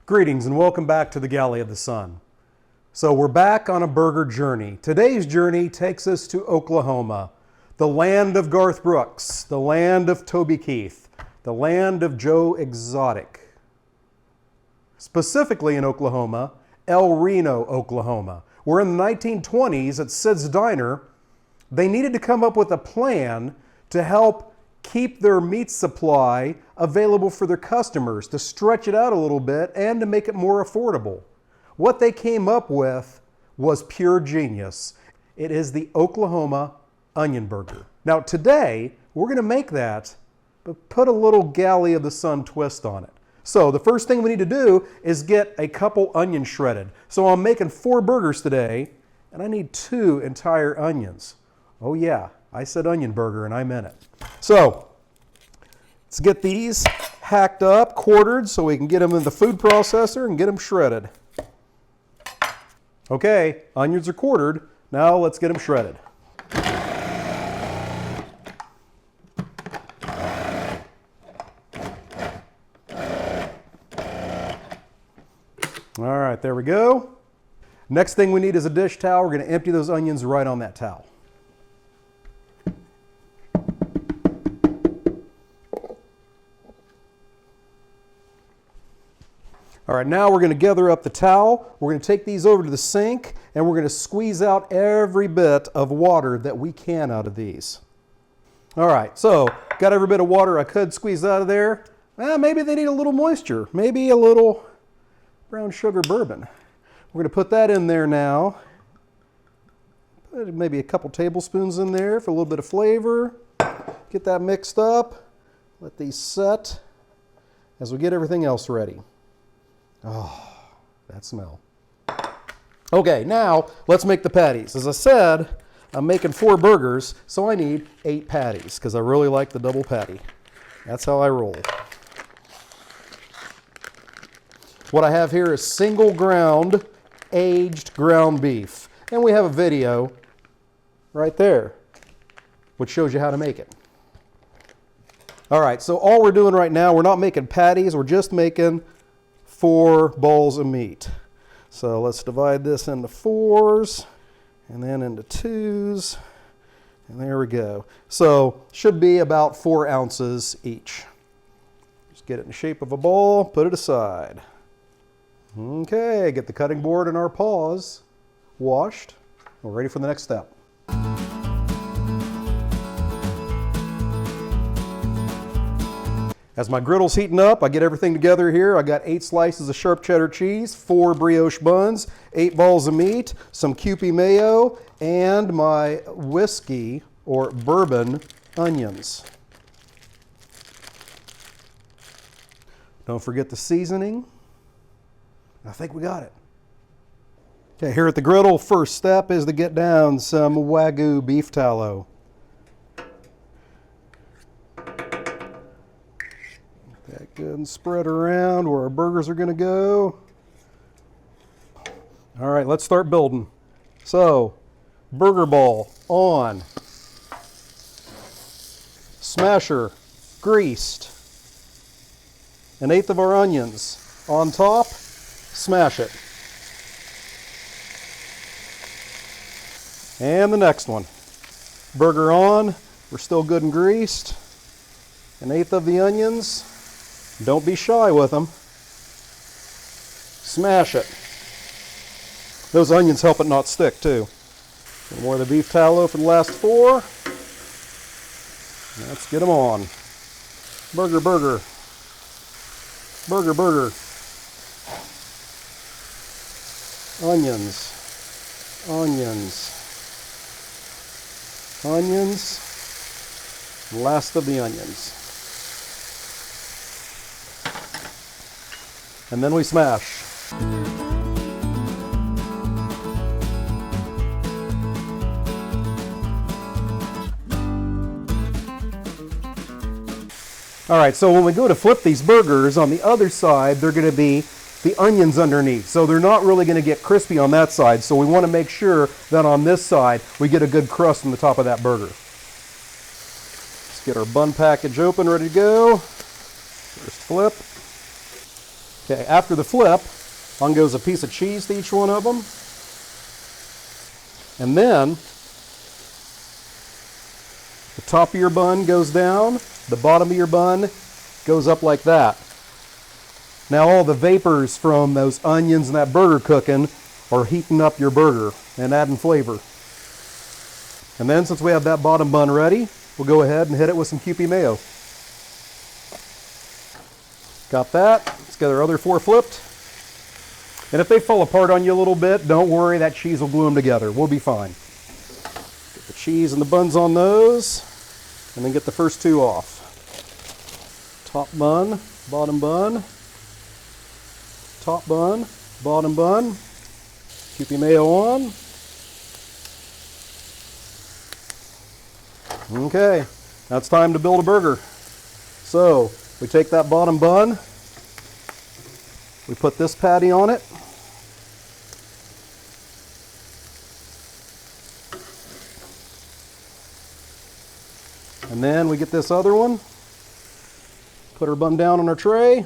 Greetings and welcome back to the Galley of the Sun. So we're back on a burger journey. Today's journey takes us to Oklahoma, the land of Garth Brooks, the land of Toby Keith, the land of Joe Exotic. Specifically in Oklahoma, El Reno, Oklahoma, where in the 1920s at Sid's Diner, they needed to come up with a plan to help keep their meat supply available for their customers, to stretch it out a little bit and to make it more affordable. What they came up with was pure genius. It is the Oklahoma onion burger. Now today, we're going to make that, but put a little Galley of the Sun twist on it. So the first thing we need to do is get a couple onions shredded. So I'm making 4 burgers today, and I need 2 entire onions. Oh yeah, I said onion burger and I meant it. So let's get these hacked up, quartered, so we can get them in the food processor and get them shredded. Okay, onions are quartered. Now let's get them shredded. All right, there we go. Next thing we need is a dish towel. We're going to empty those onions right on that towel. All right, now we're going to gather up the towel. We're going to take these over to the sink, and we're going to squeeze out every bit of water that we can out of these. All right, so got every bit of water I could squeeze out of there. Maybe they need a little moisture, maybe a little Brown Sugar Bourbon. We're going to put that in there now. Put maybe a couple tablespoons in there for a little bit of flavor. Get that mixed up. Let these set as we get everything else ready. Oh, that smell. Okay, now let's make the patties. As I said, I'm making 4 burgers, so I need 8 patties because I really like the double patty. That's how I roll. What I have here is single ground, aged ground beef. And we have a video right there, which shows you how to make it. All right, so all we're doing right now, we're not making patties, we're just making 4 balls of meat. So let's divide this into 4s and then into 2s. And there we go. So should be about 4 ounces each. Just get it in the shape of a ball, put it aside. Okay, get the cutting board and our paws washed. We're ready for the next step. As my griddle's heating up, I get everything together here. I got 8 slices of sharp cheddar cheese, 4 brioche buns, 8 balls of meat, some Kewpie mayo, and my whiskey or bourbon onions. Don't forget the seasoning. I think we got it. Okay, here at the griddle, first step is to get down some Wagyu beef tallow. That good and spread around where our burgers are going to go. All right, let's start building. So, burger ball on. Smasher greased. 1/8 of our onions on top. Smash it. And the next one. Burger on. We're still good and greased. 1/8 of the onions. Don't be shy with them. Smash it. Those onions help it not stick too. Some more of the beef tallow for the last 4. Let's get them on. Burger, burger. Burger, burger. Onions. Onions. Onions. Last of the onions. And then we smash. All right, so when we go to flip these burgers, on the other side, they're going to be the onions underneath. So they're not really going to get crispy on that side. So we want to make sure that on this side, we get a good crust on the top of that burger. Let's get our bun package open, ready to go. First flip. Okay, after the flip, on goes a piece of cheese to each one of them. And then the top of your bun goes down, the bottom of your bun goes up like that. Now all the vapors from those onions and that burger cooking are heating up your burger and adding flavor. And then since we have that bottom bun ready, we'll go ahead and hit it with some Kewpie mayo. Got that. Let's get our other 4 flipped. And if they fall apart on you a little bit, don't worry, that cheese will glue them together. We'll be fine. Get the cheese and the buns on those, and then get the first 2 off. Top bun, bottom bun, top bun, bottom bun, Kewpie mayo on. Okay, now it's time to build a burger. So, we take that bottom bun, we put this patty on it. And then we get this other one, put our bun down on our tray,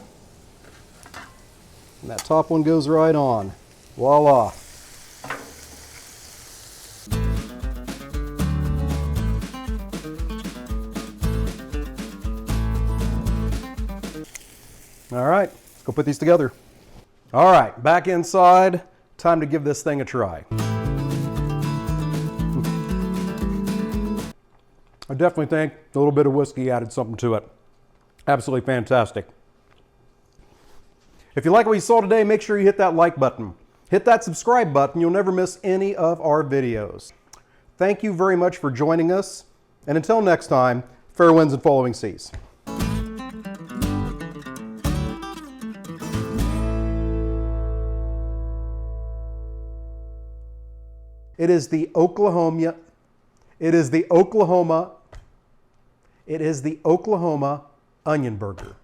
and that top one goes right on. Voila. All right, let's go put these together. All right, back inside. Time to give this thing a try. I definitely think a little bit of whiskey added something to it. Absolutely fantastic. If you like what you saw today, make sure you hit that like button. Hit that subscribe button. You'll never miss any of our videos. Thank you very much for joining us. And until next time, fair winds and following seas. It is the Oklahoma onion burger.